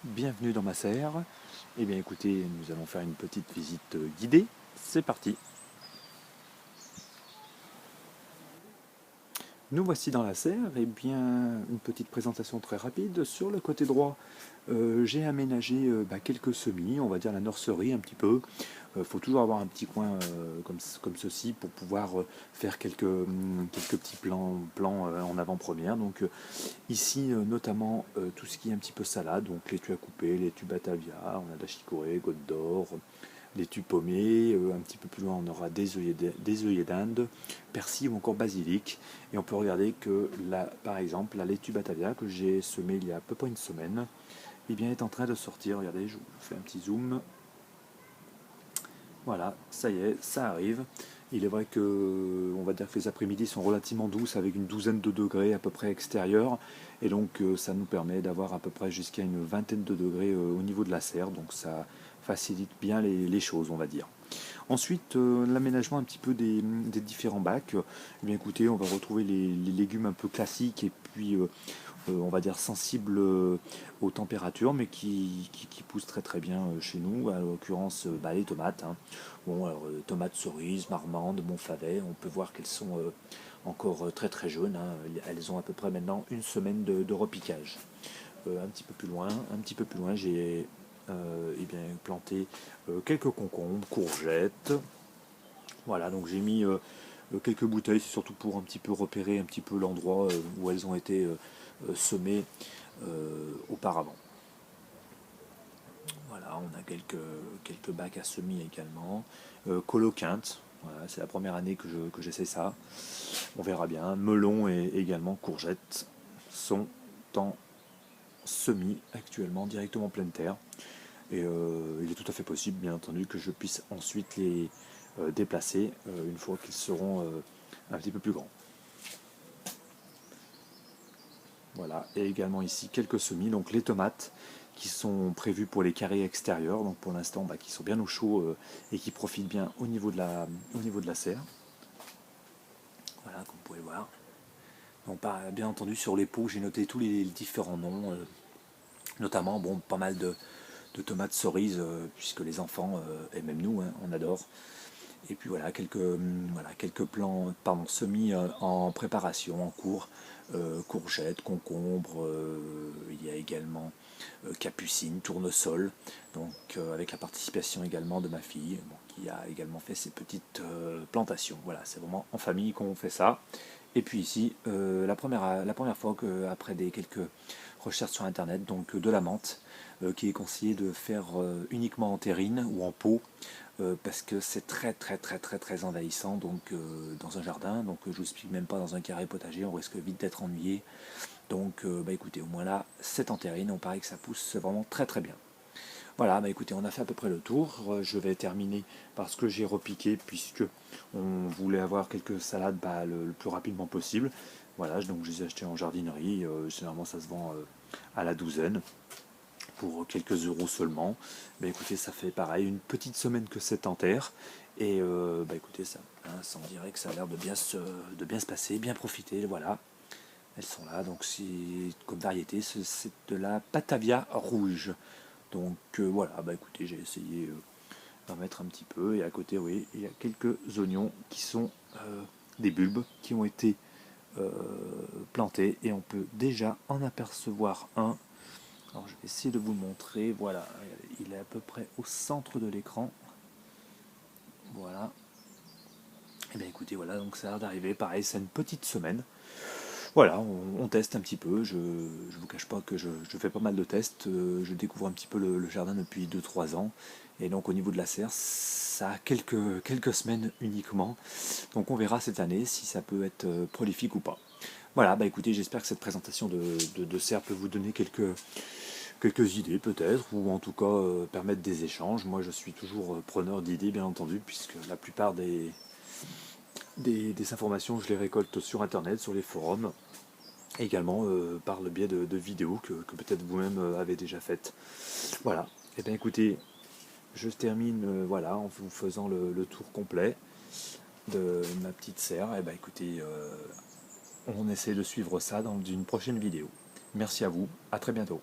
Bienvenue dans ma serre. Eh bien écoutez, nous allons faire une petite visite guidée. C'est parti. Nous voici dans la serre. Eh bien, une petite présentation très rapide. Sur le côté droit, j'ai aménagé quelques semis, on va dire la nurserie un petit peu. Il faut toujours avoir un petit coin comme ceci pour pouvoir faire quelques petits plans en avant-première. Donc ici, notamment tout ce qui est un petit peu salade, donc laitue à couper, laitue batavia, on a de la chicorée, goutte d'or, laitue paumée, un petit peu plus loin on aura des œillets d'Inde, persil ou encore basilic. Et on peut regarder que là, par exemple, la laitue batavia que j'ai semée il y a à peu près une semaine, eh bien, est en train de sortir. Regardez, je vous fais un petit zoom. Voilà, ça y est, ça arrive. Il est vrai que, on va dire que les après-midi sont relativement douces avec une douzaine de degrés à peu près extérieurs. Et donc ça nous permet d'avoir à peu près jusqu'à une vingtaine de degrés au niveau de la serre. Donc ça facilite bien les choses, on va dire. Ensuite, l'aménagement un petit peu des différents bacs. Eh bien écoutez, on va retrouver les légumes un peu classiques et puis on va dire sensibles aux températures, mais qui poussent très très bien chez nous. À l'occurrence, les tomates. Hein. Bon, alors, tomates cerises, marmandes, montfavet. On peut voir qu'elles sont encore très très jeunes. Hein. Elles ont à peu près maintenant une semaine de repiquage. Un petit peu plus loin, j'ai bien, planté quelques concombres, courgettes. Voilà, donc j'ai mis quelques bouteilles, c'est surtout pour un petit peu repérer un petit peu l'endroit où elles ont été semées auparavant. Voilà, on a quelques bacs à semis également. Coloquinte, voilà, c'est la première année que j'essaie ça. On verra bien. Melon et également courgettes sont en semis actuellement directement en pleine terre. Et il est tout à fait possible, bien entendu, que je puisse ensuite les déplacer une fois qu'ils seront un petit peu plus grands. Voilà, et également ici quelques semis, donc les tomates qui sont prévues pour les carrés extérieurs, donc pour l'instant qui sont bien au chaud et qui profitent bien au niveau de la serre. Voilà, comme vous pouvez voir. Donc, bien entendu, sur les pots, j'ai noté tous les différents noms, notamment pas mal de tomates cerises, puisque les enfants, et même nous, hein, on adore. Et puis quelques plants, semis en préparation, en cours. Courgettes, concombres, il y a également capucine, tournesol, donc avec la participation également de ma fille, qui a également fait ses petites plantations. Voilà, c'est vraiment en famille qu'on fait ça. Et puis ici, la première fois qu'après quelques recherches sur internet, donc de la menthe, qui est conseillé de faire uniquement en terrine ou en pot, parce que c'est très très très très très envahissant donc dans un jardin, donc je vous explique même pas dans un carré potager, on risque vite d'être ennuyé. Donc écoutez, au moins là c'est en terrine, on paraît que ça pousse vraiment très très bien. Voilà, écoutez, on a fait à peu près le tour. Je vais terminer par ce que j'ai repiqué puisque on voulait avoir quelques salades le plus rapidement possible. Voilà, donc je les ai achetés en jardinerie. Généralement ça se vend à la douzaine pour quelques euros seulement. Écoutez, ça fait pareil, une petite semaine que c'est en terre. Et écoutez, ça on dirait que ça a l'air de bien se passer, bien profiter. Voilà, elles sont là. Donc c'est comme variété, c'est de la Batavia rouge. Donc voilà, écoutez, j'ai essayé d'en mettre un petit peu. Et à côté, oui, il y a quelques oignons qui sont des bulbes qui ont été plantés. Et on peut déjà en apercevoir un. Alors je vais essayer de vous le montrer. Voilà, il est à peu près au centre de l'écran. Voilà. Et bien écoutez, voilà, donc ça a l'air d'arriver. Pareil, c'est une petite semaine. Voilà, on teste un petit peu. Je ne vous cache pas que je fais pas mal de tests. Je découvre un petit peu le jardin depuis 2-3 ans. Et donc au niveau de la serre, ça a quelques semaines uniquement. Donc on verra cette année si ça peut être prolifique ou pas. Voilà, écoutez, j'espère que cette présentation de serre peut vous donner quelques idées peut-être, ou en tout cas permettre des échanges. Moi je suis toujours preneur d'idées bien entendu, puisque la plupart des informations je les récolte sur internet, sur les forums, également par le biais de vidéos que peut-être vous-même avez déjà faites. Voilà, et bien écoutez, je termine voilà, en vous faisant le tour complet de ma petite serre. Et bien écoutez, on essaie de suivre ça dans une prochaine vidéo. Merci à vous, à très bientôt.